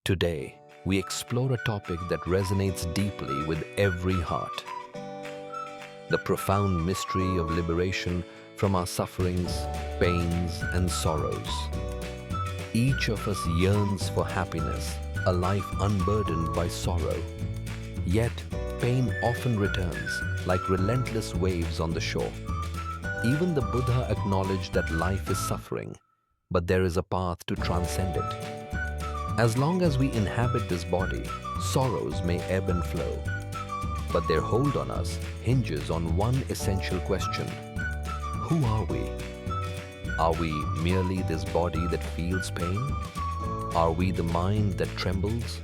Today, we explore a topic that resonates deeply with every heart. The profound mystery of liberation from our sufferings, pains, and sorrows. Each of us yearns for happiness, a life unburdened by sorrow. Yet, pain often returns like relentless waves on the shore. Even the Buddha acknowledged that life is suffering, but there is a path to transcend it. As long as we inhabit this body, sorrows may ebb and flow. But their hold on us hinges on one essential question. Who are we? Are we merely this body that feels pain? Are we the mind that trembles?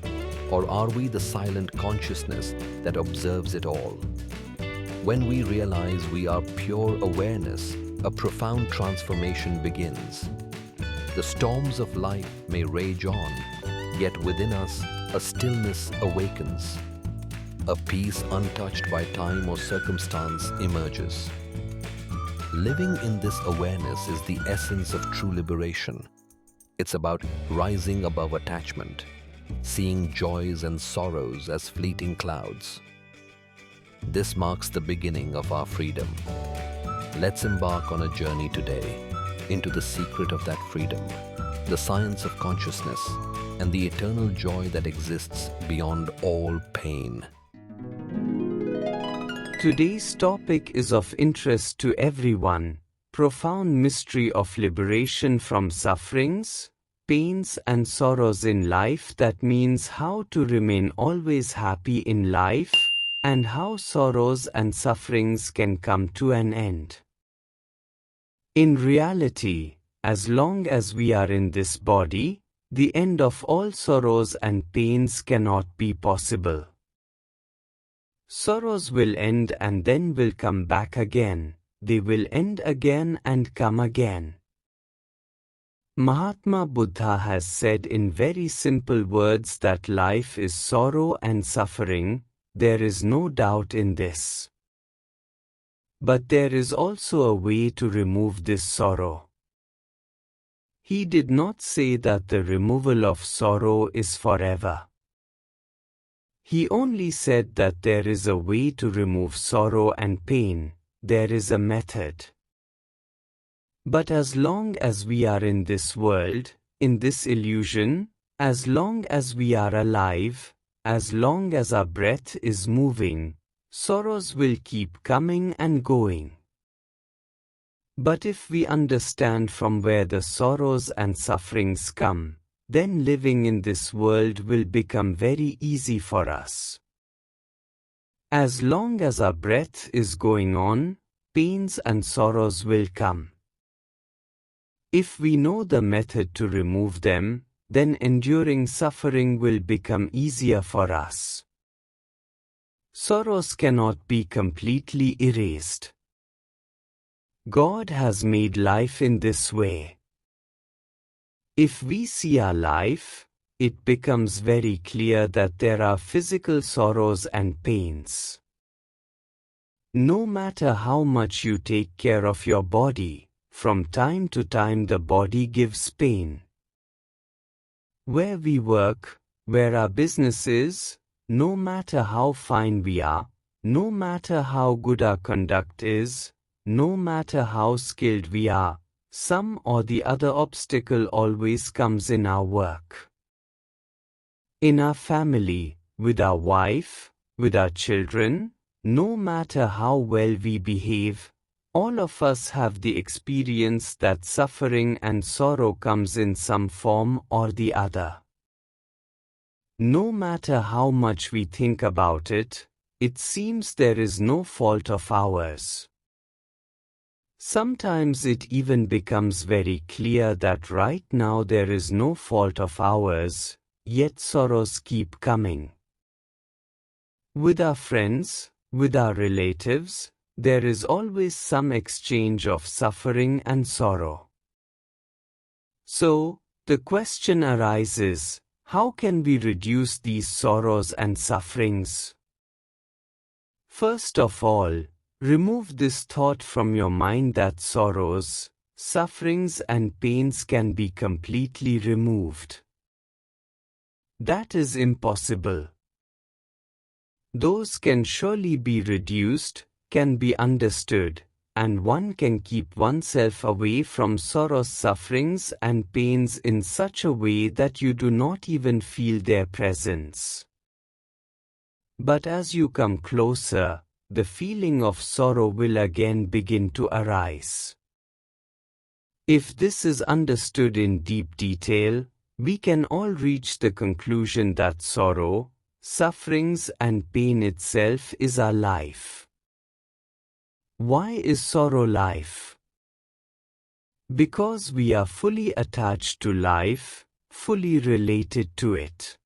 Or are we the silent consciousness that observes it all? When we realize we are pure awareness, a profound transformation begins. The storms of life may rage on, yet within us a stillness awakens. A peace untouched by time or circumstance emerges. Living in this awareness is the essence of true liberation. It's about rising above attachment, seeing joys and sorrows as fleeting clouds. This marks the beginning of our freedom. Let's embark on a journey today into the secret of that freedom, the science of consciousness, and the eternal joy that exists beyond all pain. Today's topic is of interest to everyone: profound mystery of liberation from sufferings, pains and sorrows in life. That means how to remain always happy in life, and how sorrows and sufferings can come to an end. In reality, as long as we are in this body, the end of all sorrows and pains cannot be possible. Sorrows will end and then will come back again. They will end again and come again. Mahatma Buddha has said in very simple words that life is sorrow and suffering. There is no doubt in this. But there is also a way to remove this sorrow. He did not say that the removal of sorrow is forever. He only said that there is a way to remove sorrow and pain. There is a method. But as long as we are in this world, in this illusion, as long as we are alive, as long as our breath is moving, sorrows will keep coming and going. But if we understand from where the sorrows and sufferings come, then living in this world will become very easy for us. As long as our breath is going on, pains and sorrows will come. If we know the method to remove them, then enduring suffering will become easier for us. Sorrows cannot be completely erased. God has made life in this way. If we see our life, it becomes very clear that there are physical sorrows and pains. No matter how much you take care of your body, from time to time the body gives pain. Where we work, where our business is, no matter how fine we are, no matter how good our conduct is, no matter how skilled we are, some or the other obstacle always comes in our work. In our family, with our wife, with our children, no matter how well we behave, all of us have the experience that suffering and sorrow comes in some form or the other. No matter how much we think about it, it seems there is no fault of ours. Sometimes it even becomes very clear that right now there is no fault of ours, yet sorrows keep coming. With our friends, with our relatives, there is always some exchange of suffering and sorrow. So, the question arises, how can we reduce these sorrows and sufferings? First of all, remove this thought from your mind that sorrows, sufferings and pains can be completely removed. That is impossible. Those can surely be reduced, can be understood, and one can keep oneself away from sorrows, sufferings and pains in such a way that you do not even feel their presence. But as you come closer, the feeling of sorrow will again begin to arise. If this is understood in deep detail, we can all reach the conclusion that sorrow, sufferings and pain itself is our life. Why is sorrow life? Because we are fully attached to life, fully related to it.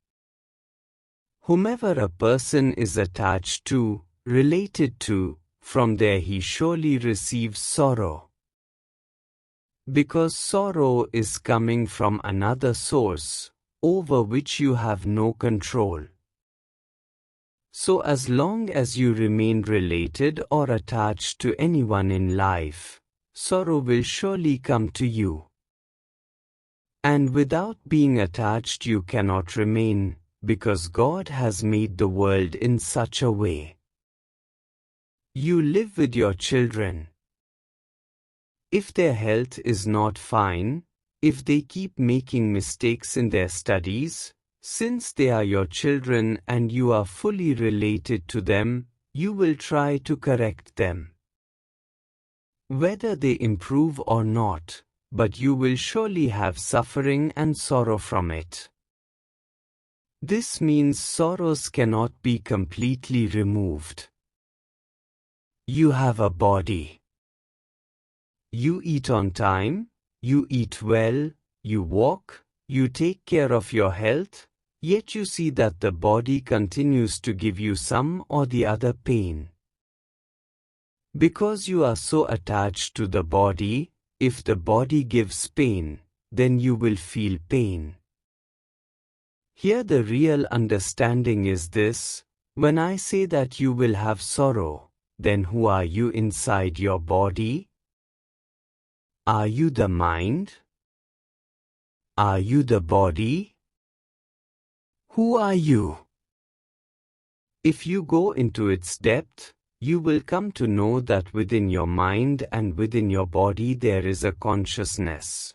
Whomever a person is attached to, related to, from there he surely receives sorrow. Because sorrow is coming from another source, over which you have no control. So as long as you remain related or attached to anyone in life, sorrow will surely come to you. And without being attached you cannot remain, because God has made the world in such a way. You live with your children. If their health is not fine, if they keep making mistakes in their studies, since they are your children and you are fully related to them, you will try to correct them. Whether they improve or not, but you will surely have suffering and sorrow from it. This means sorrows cannot be completely removed. You have a body. You eat on time, you eat well, you walk, you take care of your health, yet you see that the body continues to give you some or the other pain. Because you are so attached to the body, if the body gives pain, then you will feel pain. Here the real understanding is this: when I say that you will have sorrow, then who are you inside your body? Are you the mind? Are you the body? Who are you? If you go into its depth, you will come to know that within your mind and within your body there is a consciousness.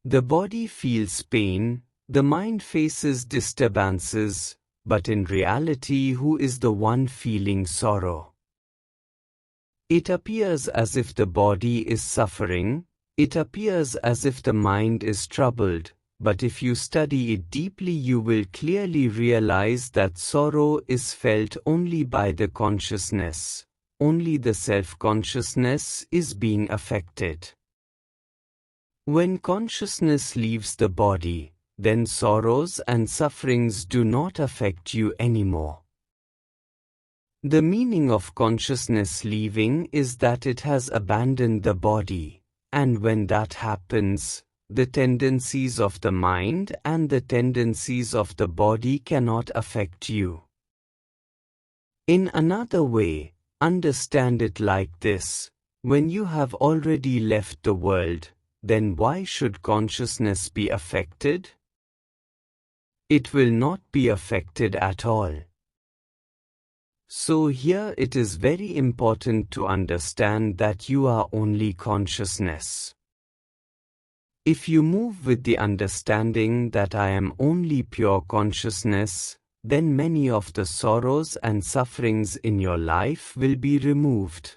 The body feels pain, the mind faces disturbances, but in reality who is the one feeling sorrow? It appears as if the body is suffering, it appears as if the mind is troubled, but if you study it deeply you will clearly realize that sorrow is felt only by the consciousness, only the self-consciousness is being affected. When consciousness leaves the body, then sorrows and sufferings do not affect you anymore. The meaning of consciousness leaving is that it has abandoned the body, and when that happens, the tendencies of the mind and the tendencies of the body cannot affect you. In another way, understand it like this: when you have already left the world, then why should consciousness be affected? It will not be affected at all. So here it is very important to understand that you are only consciousness. If you move with the understanding that I am only pure consciousness, then many of the sorrows and sufferings in your life will be removed.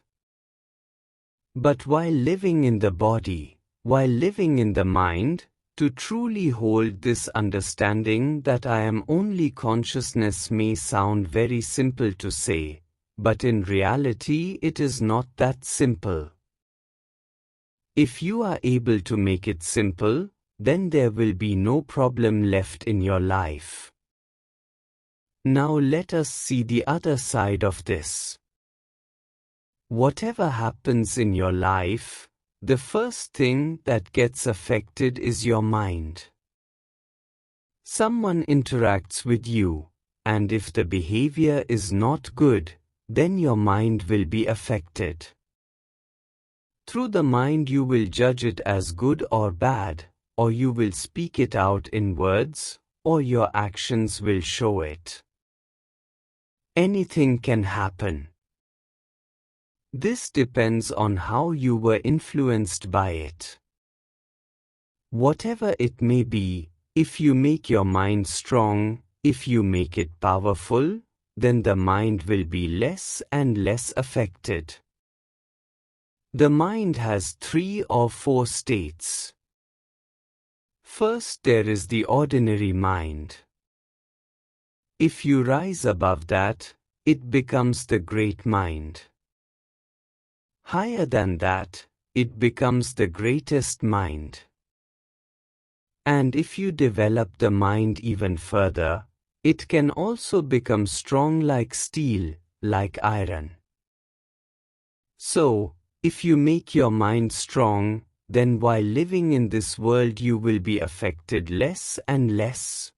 But while living in the body, while living in the mind, to truly hold this understanding that I am only consciousness may sound very simple to say, but in reality it is not that simple. If you are able to make it simple, then there will be no problem left in your life. Now let us see the other side of this. Whatever happens in your life, the first thing that gets affected is your mind. Someone interacts with you, and if the behavior is not good, then your mind will be affected. Through the mind you will judge it as good or bad, or you will speak it out in words, or your actions will show it. Anything can happen. This depends on how you were influenced by it. Whatever it may be, if you make your mind strong, if you make it powerful, then the mind will be less and less affected. The mind has 3 or 4 states. First, there is the ordinary mind. If you rise above that, it becomes the great mind. Higher than that, it becomes the greatest mind. And if you develop the mind even further, it can also become strong like steel, like iron. So, if you make your mind strong, then while living in this world you will be affected less and less.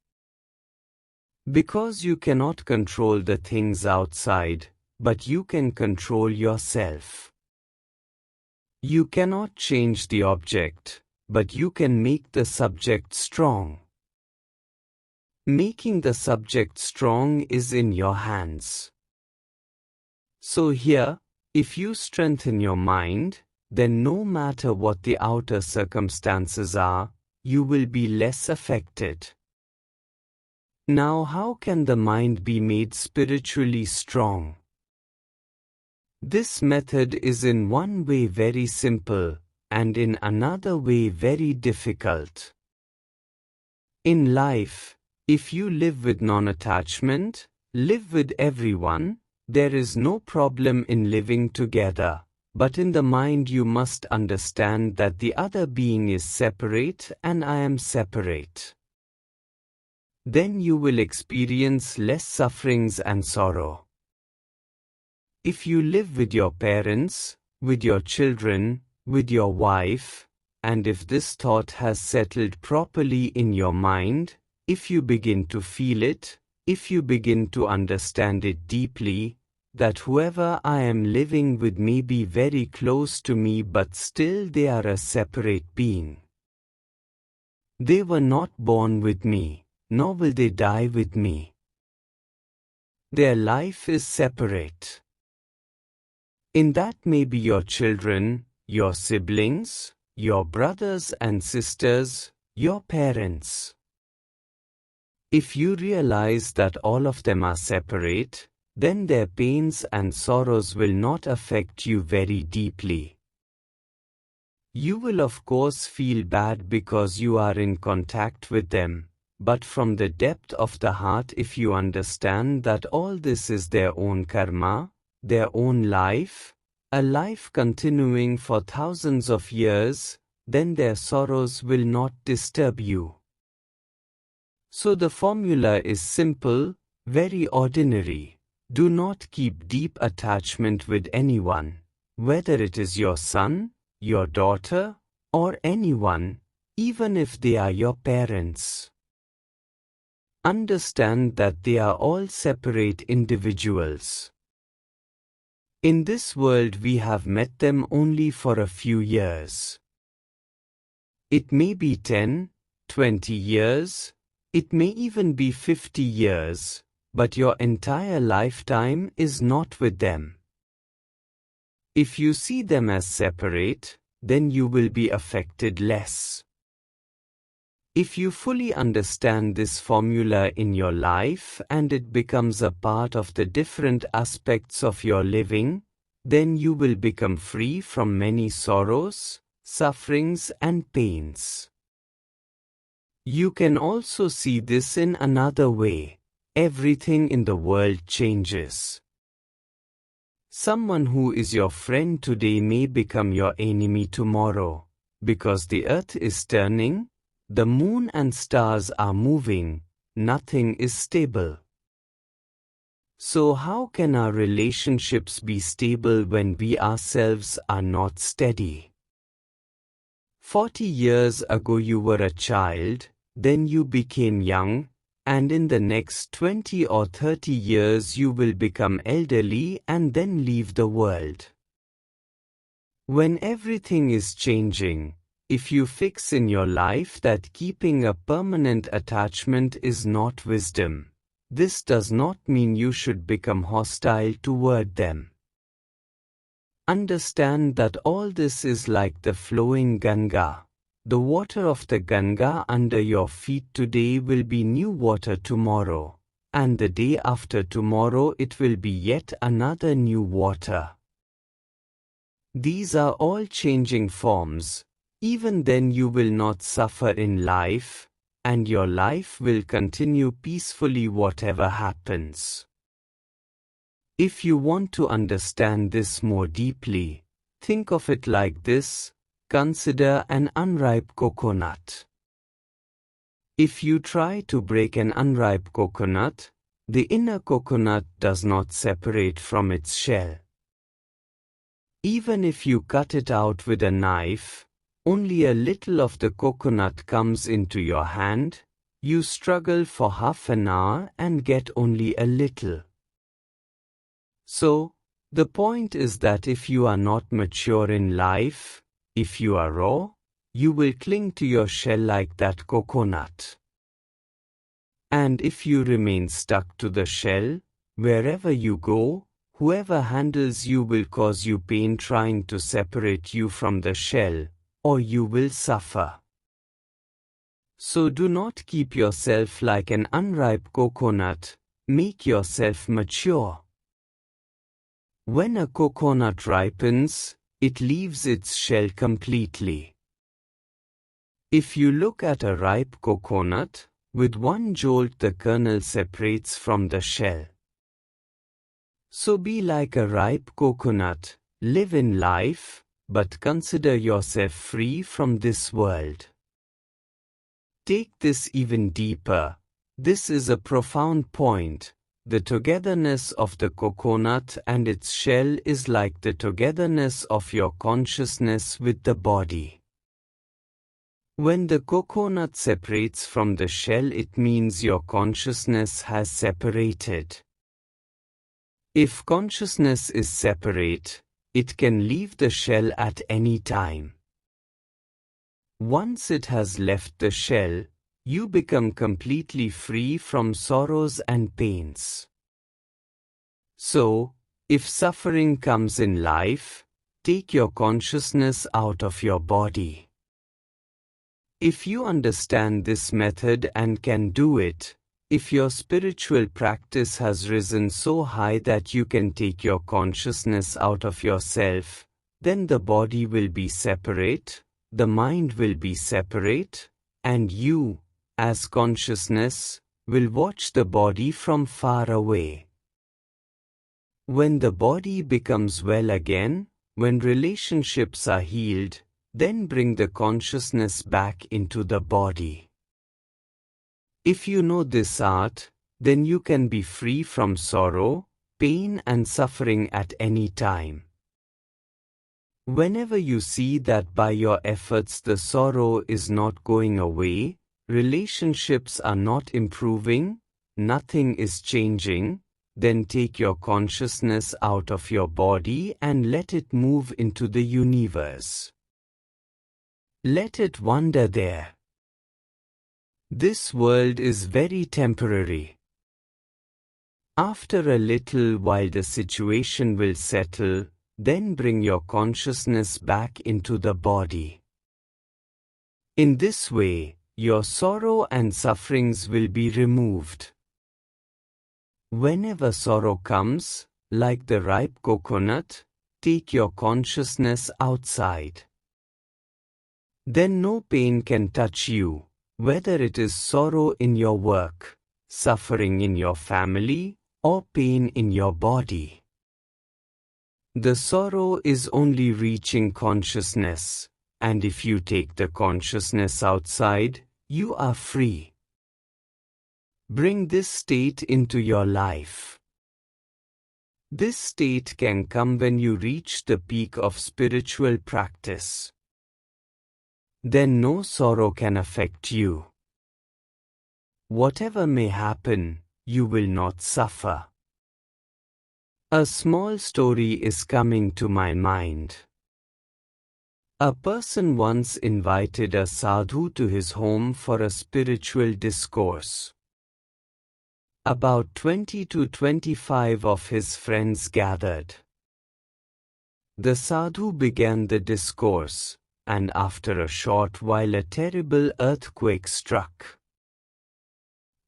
Because you cannot control the things outside, but you can control yourself. You cannot change the object, but you can make the subject strong. Making the subject strong is in your hands. So here, if you strengthen your mind, then no matter what the outer circumstances are, you will be less affected. Now, how can the mind be made spiritually strong? This method is in one way very simple, and in another way very difficult. In life, if you live with non-attachment, live with everyone, there is no problem in living together, but in the mind you must understand that the other being is separate and I am separate. Then you will experience less sufferings and sorrow. If you live with your parents, with your children, with your wife, and if this thought has settled properly in your mind, if you begin to feel it, if you begin to understand it deeply, that whoever I am living with may be very close to me but still they are a separate being. They were not born with me, nor will they die with me. Their life is separate. In that may be your children, your siblings, your brothers and sisters, your parents. If you realize that all of them are separate, then their pains and sorrows will not affect you very deeply. You will of course feel bad because you are in contact with them, but from the depth of the heart, if you understand that all this is their own karma, their own life, a life continuing for thousands of years, then their sorrows will not disturb you. So the formula is simple, very ordinary. Do not keep deep attachment with anyone, whether it is your son, your daughter, or anyone, even if they are your parents. Understand that they are all separate individuals. In this world we have met them only for a few years. It may be 10, 20 years, it may even be 50 years, but your entire lifetime is not with them. If you see them as separate, then you will be affected less. If you fully understand this formula in your life and it becomes a part of the different aspects of your living, then you will become free from many sorrows, sufferings and pains. You can also see this in another way. Everything in the world changes. Someone who is your friend today may become your enemy tomorrow, because the earth is turning, the moon and stars are moving, nothing is stable. So how can our relationships be stable when we ourselves are not steady? 40 years ago you were a child, then you became young, and in the next 20 or 30 years you will become elderly and then leave the world. When everything is changing, if you fix in your life that keeping a permanent attachment is not wisdom, this does not mean you should become hostile toward them. Understand that all this is like the flowing Ganga. The water of the Ganga under your feet today will be new water tomorrow, and the day after tomorrow it will be yet another new water. These are all changing forms. Even then you will not suffer in life, and your life will continue peacefully whatever happens. If you want to understand this more deeply, think of it like this: consider an unripe coconut. If you try to break an unripe coconut, the inner coconut does not separate from its shell. Even if you cut it out with a knife, only a little of the coconut comes into your hand. You struggle for half an hour and get only a little. So, the point is that if you are not mature in life, if you are raw, you will cling to your shell like that coconut. And if you remain stuck to the shell, wherever you go, whoever handles you will cause you pain trying to separate you from the shell, or you will suffer. So do not keep yourself like an unripe coconut, make yourself mature. When a coconut ripens, it leaves its shell completely. If you look at a ripe coconut, with one jolt the kernel separates from the shell. So be like a ripe coconut, live in life, but consider yourself free from this world. Take this even deeper. This is a profound point. The togetherness of the coconut and its shell is like the togetherness of your consciousness with the body. When the coconut separates from the shell, it means your consciousness has separated. If consciousness is separate, it can leave the shell at any time. Once it has left the shell, you become completely free from sorrows and pains. So, if suffering comes in life, take your consciousness out of your body. If you understand this method and can do it, if your spiritual practice has risen so high that you can take your consciousness out of yourself, then the body will be separate, the mind will be separate, and you, as consciousness, will watch the body from far away. When the body becomes well again, when relationships are healed, then bring the consciousness back into the body. If you know this art, then you can be free from sorrow, pain and suffering at any time. Whenever you see that by your efforts the sorrow is not going away, relationships are not improving, nothing is changing, then take your consciousness out of your body and let it move into the universe. Let it wander there. This world is very temporary. After a little while the situation will settle, then bring your consciousness back into the body. In this way, your sorrow and sufferings will be removed. Whenever sorrow comes, like the ripe coconut, take your consciousness outside. Then no pain can touch you, whether it is sorrow in your work, suffering in your family, or pain in your body. The sorrow is only reaching consciousness, and if you take the consciousness outside, you are free. Bring this state into your life. This state can come when you reach the peak of spiritual practice. Then no sorrow can affect you. Whatever may happen, you will not suffer. A small story is coming to my mind. A person once invited a sadhu to his home for a spiritual discourse. About 20 to 25 of his friends gathered. The sadhu began the discourse, and after a short while a terrible earthquake struck.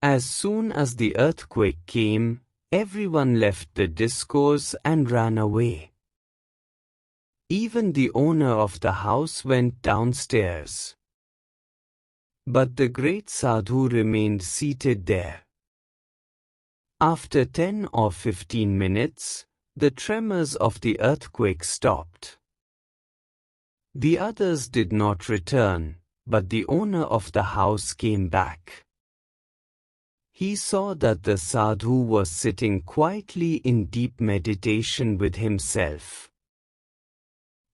As soon as the earthquake came, everyone left the discourse and ran away. Even the owner of the house went downstairs. But the great sadhu remained seated there. After 10 or 15 minutes, the tremors of the earthquake stopped. The others did not return, but the owner of the house came back. He saw that the sadhu was sitting quietly in deep meditation with himself.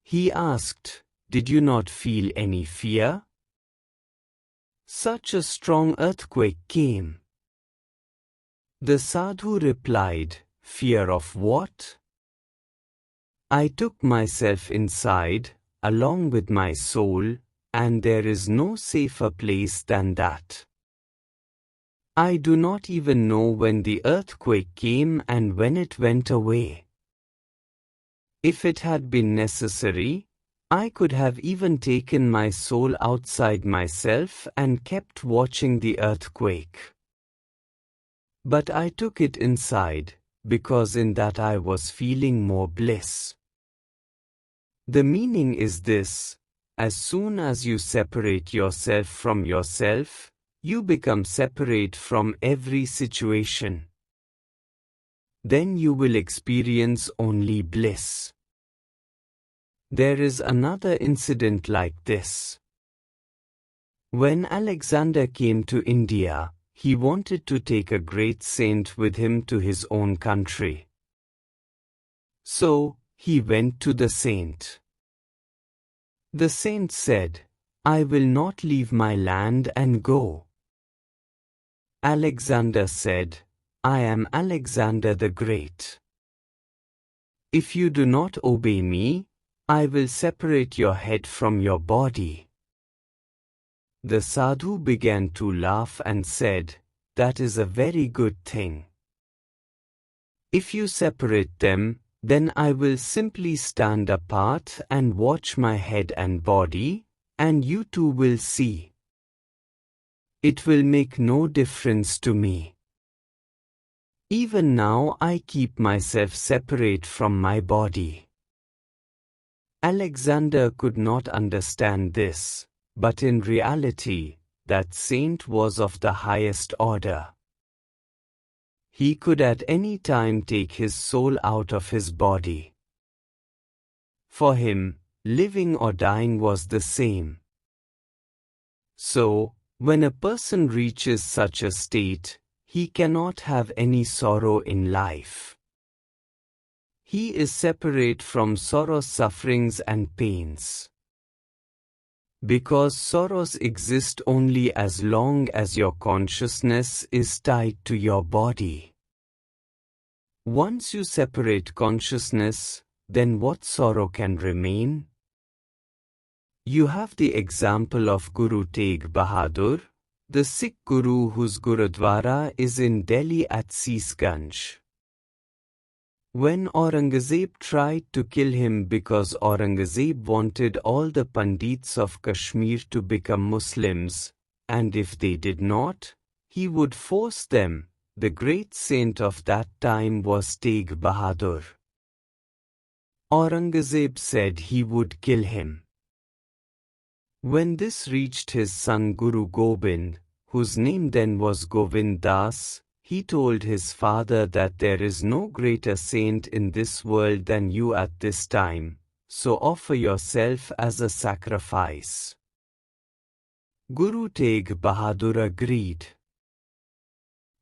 He asked, "Did you not feel any fear? Such a strong earthquake came." The sadhu replied, "Fear of what? I took myself inside, along with my soul, and there is no safer place than that. I do not even know when the earthquake came and when it went away. If it had been necessary, I could have even taken my soul outside myself and kept watching the earthquake. But I took it inside, because in that I was feeling more bliss." The meaning is this: as soon as you separate yourself from yourself, you become separate from every situation. Then you will experience only bliss. There is another incident like this. When Alexander came to India, he wanted to take a great saint with him to his own country. So, he went to the saint. The saint said, "I will not leave my land and go." Alexander said, "I am Alexander the Great. If you do not obey me, I will separate your head from your body." The sadhu began to laugh and said, "That is a very good thing. If you separate them, then I will simply stand apart and watch my head and body, and you too will see. It will make no difference to me. Even now I keep myself separate from my body." Alexander could not understand this, but in reality, that saint was of the highest order. He could at any time take his soul out of his body. For him, living or dying was the same. So, when a person reaches such a state, he cannot have any sorrow in life. He is separate from sorrow, sufferings and pains. Because sorrows exist only as long as your consciousness is tied to your body. Once you separate consciousness, then what sorrow can remain? You have the example of Guru Tegh Bahadur, the Sikh Guru whose Gurudwara is in Delhi at Sisganj. When Aurangzeb tried to kill him because Aurangzeb wanted all the Pandits of Kashmir to become Muslims, and if they did not, he would force them, the great saint of that time was Tegh Bahadur. Aurangzeb said he would kill him. When this reached his son Guru Gobind, whose name then was Govind Das, he told his father that there is no greater saint in this world than you at this time, so offer yourself as a sacrifice. Guru Tegh Bahadur agreed.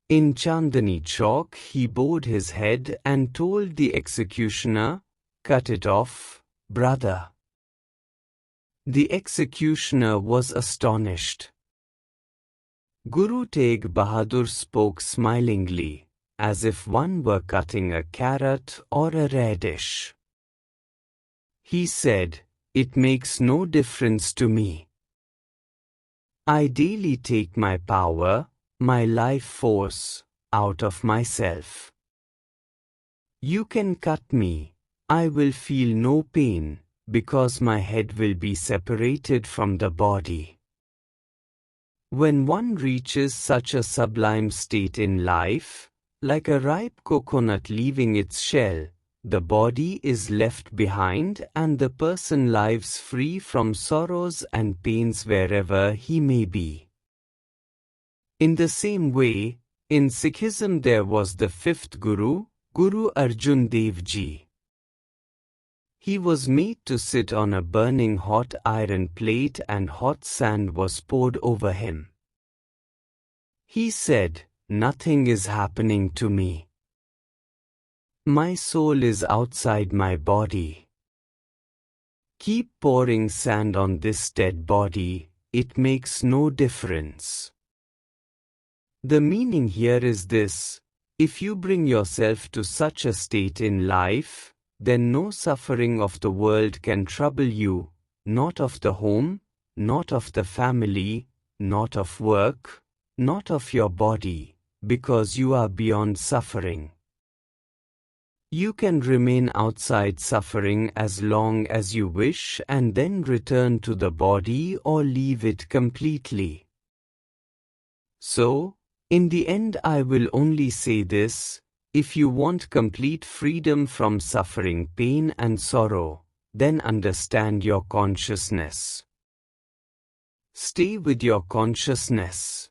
In Chandani Chowk he bowed his head and told the executioner, "Cut it off, brother." The executioner was astonished. Guru Tegh Bahadur spoke smilingly, as if one were cutting a carrot or a radish. He said, it makes no difference to me. I daily take my power, my life force, out of myself. You can cut me, I will feel no pain, because my head will be separated from the body. When one reaches such a sublime state in life, like a ripe coconut leaving its shell, the body is left behind and the person lives free from sorrows and pains wherever he may be. In the same way, in Sikhism there was the fifth Guru, Guru Arjun Dev Ji. He was made to sit on a burning hot iron plate and hot sand was poured over him. He said, "Nothing is happening to me. My soul is outside my body. Keep pouring sand on this dead body, it makes no difference." The meaning here is this: if you bring yourself to such a state in life, then no suffering of the world can trouble you, not of the home, not of the family, not of work, not of your body, because you are beyond suffering. You can remain outside suffering as long as you wish and then return to the body or leave it completely. So, in the end I will only say this: if you want complete freedom from suffering, pain and sorrow, then understand your consciousness. Stay with your consciousness.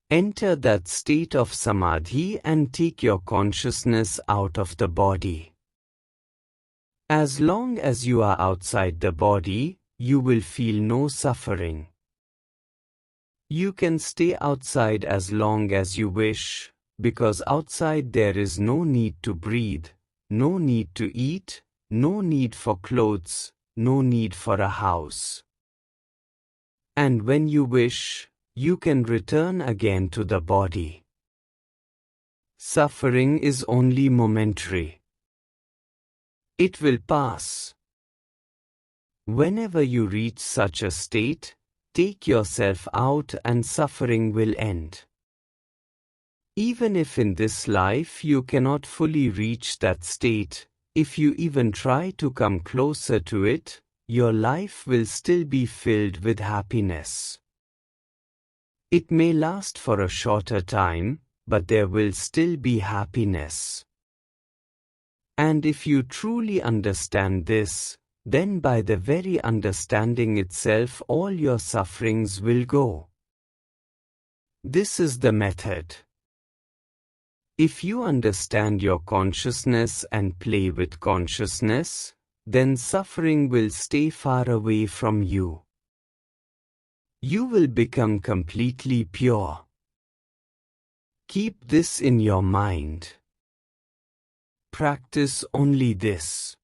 Enter that state of samadhi and take your consciousness out of the body. As long as you are outside the body, you will feel no suffering. You can stay outside as long as you wish, because outside there is no need to breathe, no need to eat, no need for clothes, no need for a house. And when you wish, you can return again to the body. Suffering is only momentary. It will pass. Whenever you reach such a state, take yourself out and suffering will end. Even if in this life you cannot fully reach that state, if you even try to come closer to it, your life will still be filled with happiness. It may last for a shorter time, but there will still be happiness. And if you truly understand this, then by the very understanding itself all your sufferings will go. This is the method. If you understand your consciousness and play with consciousness, then suffering will stay far away from you. You will become completely pure. Keep this in your mind. Practice only this.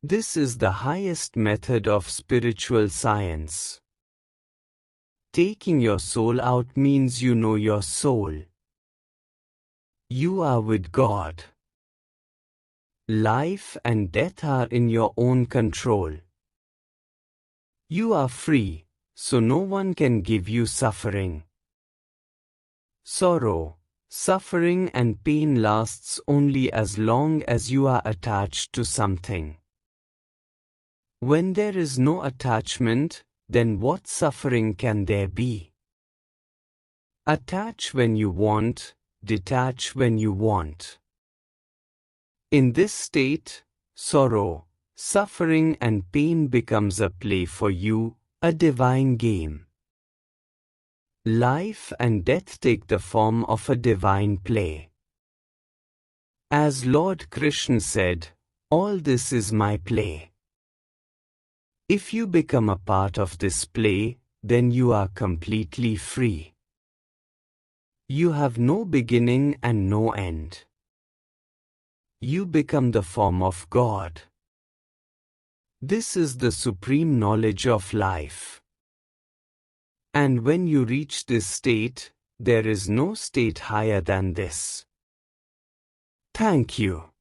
This is the highest method of spiritual science. Taking your soul out means you know your soul. You are with God. Life and death are in your own control. You are free, so no one can give you suffering. Sorrow, suffering and pain lasts only as long as you are attached to something. When there is no attachment, then what suffering can there be? Attach when you want, detach when you want. In this state, sorrow, suffering and pain becomes a play for you, a divine game. Life and death take the form of a divine play. As Lord Krishna said, "All this is my play." If you become a part of this play, then you are completely free. You have no beginning and no end. You become the form of God. This is the supreme knowledge of life. And when you reach this state, there is no state higher than this. Thank you.